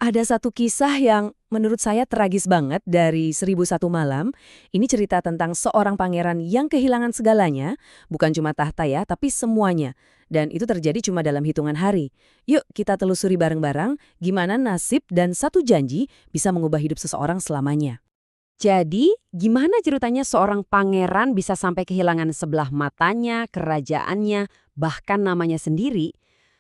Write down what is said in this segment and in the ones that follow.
Ada satu kisah yang menurut saya tragis banget dari 1001 Malam. Ini cerita tentang seorang pangeran yang kehilangan segalanya, bukan cuma tahta ya, tapi semuanya. Dan itu terjadi cuma dalam hitungan hari. Yuk kita telusuri bareng-bareng gimana nasib dan satu janji bisa mengubah hidup seseorang selamanya. Jadi, gimana ceritanya seorang pangeran bisa sampai kehilangan sebelah matanya, kerajaannya, bahkan namanya sendiri?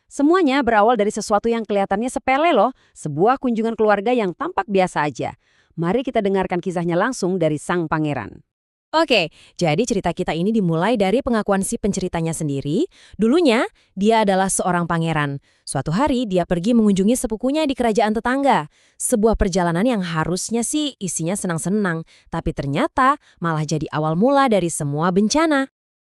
Semuanya berawal dari sesuatu yang kelihatannya sepele loh, sebuah kunjungan keluarga yang tampak biasa aja. Mari kita dengarkan kisahnya langsung dari sang pangeran. Oke, jadi cerita kita ini dimulai dari pengakuan si penceritanya sendiri. Dulunya, dia adalah seorang pangeran. Suatu hari, dia pergi mengunjungi sepupunya di kerajaan tetangga. Sebuah perjalanan yang harusnya sih isinya senang-senang, tapi ternyata malah jadi awal mula dari semua bencana.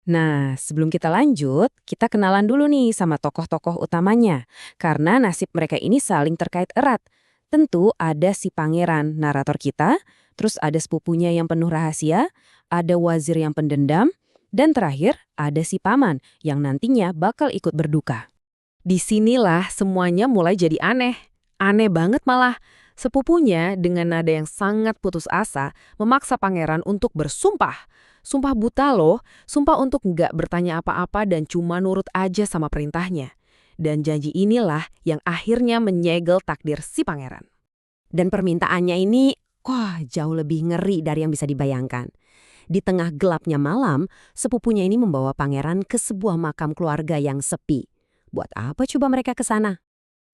Nah, sebelum kita lanjut, kita kenalan dulu nih sama tokoh-tokoh utamanya. Karena nasib mereka ini saling terkait erat. Tentu ada si pangeran, narator kita, terus ada sepupunya yang penuh rahasia, ada wazir yang pendendam, dan terakhir ada si paman yang nantinya bakal ikut berduka. Disinilah semuanya mulai jadi aneh. Aneh banget malah. Sepupunya dengan nada yang sangat putus asa memaksa pangeran untuk bersumpah. Sumpah buta loh, sumpah untuk nggak bertanya apa-apa dan cuma nurut aja sama perintahnya. Dan janji inilah yang akhirnya menyegel takdir si pangeran. Dan permintaannya ini, wah jauh lebih ngeri dari yang bisa dibayangkan. Di tengah gelapnya malam, sepupunya ini membawa pangeran ke sebuah makam keluarga yang sepi. Buat apa coba mereka ke sana?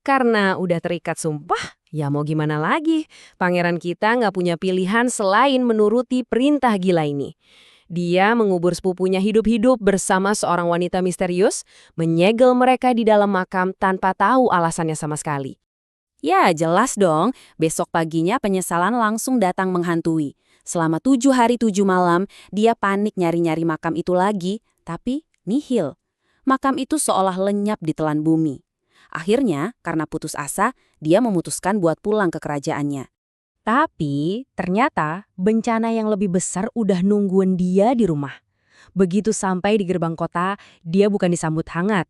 Karena udah terikat sumpah, ya mau gimana lagi? Pangeran kita nggak punya pilihan selain menuruti perintah gila ini. Dia mengubur sepupunya hidup-hidup bersama seorang wanita misterius, menyegel mereka di dalam makam tanpa tahu alasannya sama sekali. Ya jelas dong, besok paginya penyesalan langsung datang menghantui. Selama 7 hari 7 malam, dia panik nyari-nyari makam itu lagi, tapi nihil. Makam itu seolah lenyap di telan bumi. Akhirnya, karena putus asa, dia memutuskan buat pulang ke kerajaannya. Tapi, ternyata bencana yang lebih besar udah nungguin dia di rumah. Begitu sampai di gerbang kota, dia bukan disambut hangat.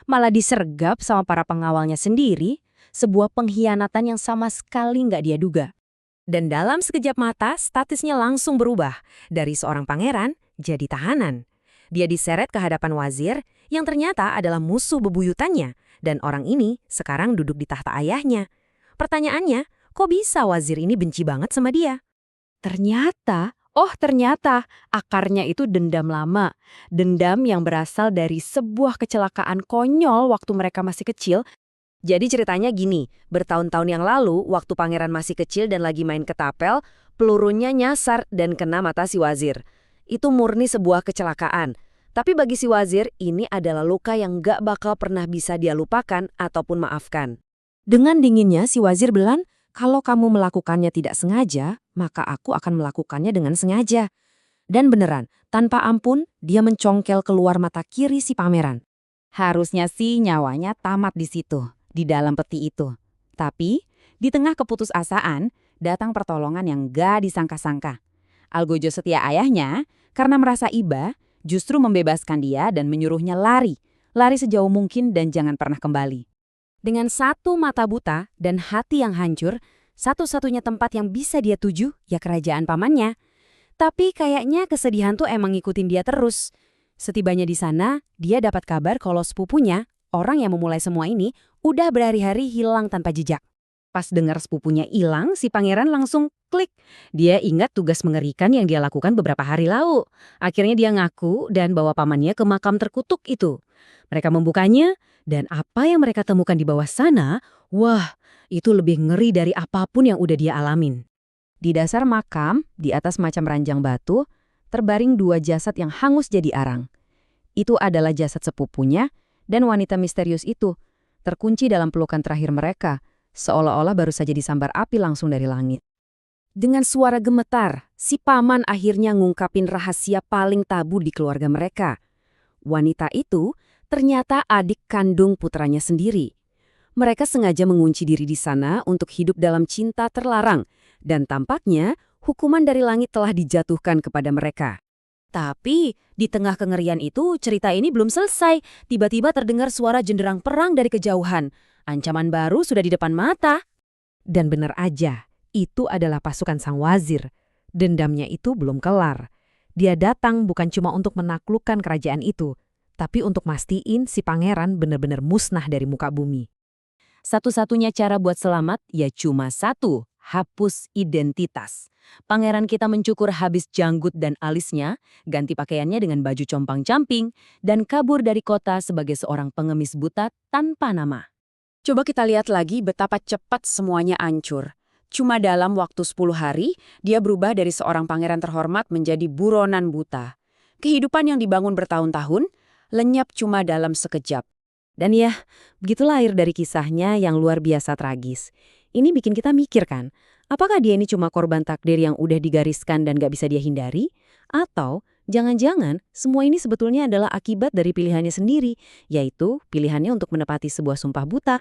Malah disergap sama para pengawalnya sendiri, sebuah pengkhianatan yang sama sekali nggak dia duga. Dan dalam sekejap mata, statusnya langsung berubah. Dari seorang pangeran, jadi tahanan. Dia diseret ke hadapan wazir, yang ternyata adalah musuh bebuyutannya. Dan orang ini sekarang duduk di tahta ayahnya. Pertanyaannya, kok bisa wazir ini benci banget sama dia? Ternyata akarnya itu dendam lama. Dendam yang berasal dari sebuah kecelakaan konyol waktu mereka masih kecil. Jadi ceritanya gini, bertahun-tahun yang lalu, waktu pangeran masih kecil dan lagi main ketapel, pelurunya nyasar dan kena mata si wazir. Itu murni sebuah kecelakaan. Tapi bagi si wazir, ini adalah luka yang gak bakal pernah bisa dia lupakan ataupun maafkan. Dengan dinginnya, si wazir bilang, kalau kamu melakukannya tidak sengaja, maka aku akan melakukannya dengan sengaja. Dan beneran, tanpa ampun, dia mencongkel keluar mata kiri si pangeran. Harusnya sih nyawanya tamat di situ, di dalam peti itu. Tapi, di tengah keputusasaan, datang pertolongan yang gak disangka-sangka. Algojo setia ayahnya, karena merasa iba, justru membebaskan dia dan menyuruhnya lari sejauh mungkin dan jangan pernah kembali. Dengan satu mata buta dan hati yang hancur, satu-satunya tempat yang bisa dia tuju ya kerajaan pamannya. Tapi kayaknya kesedihan tuh emang ngikutin dia terus. Setibanya di sana, dia dapat kabar kalau sepupunya, orang yang memulai semua ini, udah berhari-hari hilang tanpa jejak. Pas dengar sepupunya hilang, si pangeran langsung klik. Dia ingat tugas mengerikan yang dia lakukan beberapa hari lalu. Akhirnya dia ngaku dan bawa pamannya ke makam terkutuk itu. Mereka membukanya, dan apa yang mereka temukan di bawah sana, wah, itu lebih ngeri dari apapun yang udah dia alamin. Di dasar makam, di atas macam ranjang batu, terbaring 2 jasad yang hangus jadi arang. Itu adalah jasad sepupunya dan wanita misterius itu, terkunci dalam pelukan terakhir mereka, seolah-olah baru saja disambar api langsung dari langit. Dengan suara gemetar, si paman akhirnya ngungkapin rahasia paling tabu di keluarga mereka. Wanita itu ternyata adik kandung putranya sendiri. Mereka sengaja mengunci diri di sana untuk hidup dalam cinta terlarang, dan tampaknya hukuman dari langit telah dijatuhkan kepada mereka. Tapi, di tengah kengerian itu, cerita ini belum selesai. Tiba-tiba terdengar suara jenderang perang dari kejauhan. Ancaman baru sudah di depan mata. Dan benar aja, itu adalah pasukan sang wazir. Dendamnya itu belum kelar. Dia datang bukan cuma untuk menaklukkan kerajaan itu, tapi untuk mastiin si pangeran benar-benar musnah dari muka bumi. Satu-satunya cara buat selamat ya cuma satu, hapus identitas. Pangeran kita mencukur habis janggut dan alisnya, ganti pakaiannya dengan baju compang-camping, dan kabur dari kota sebagai seorang pengemis buta tanpa nama. Coba kita lihat lagi betapa cepat semuanya hancur. Cuma dalam waktu 10 hari, dia berubah dari seorang pangeran terhormat menjadi buronan buta. Kehidupan yang dibangun bertahun-tahun, lenyap cuma dalam sekejap. Dan ya, begitulah akhir dari kisahnya yang luar biasa tragis. Ini bikin kita mikir kan, apakah dia ini cuma korban takdir yang udah digariskan dan gak bisa dia hindari? Atau jangan-jangan semua ini sebetulnya adalah akibat dari pilihannya sendiri, yaitu pilihannya untuk menepati sebuah sumpah buta.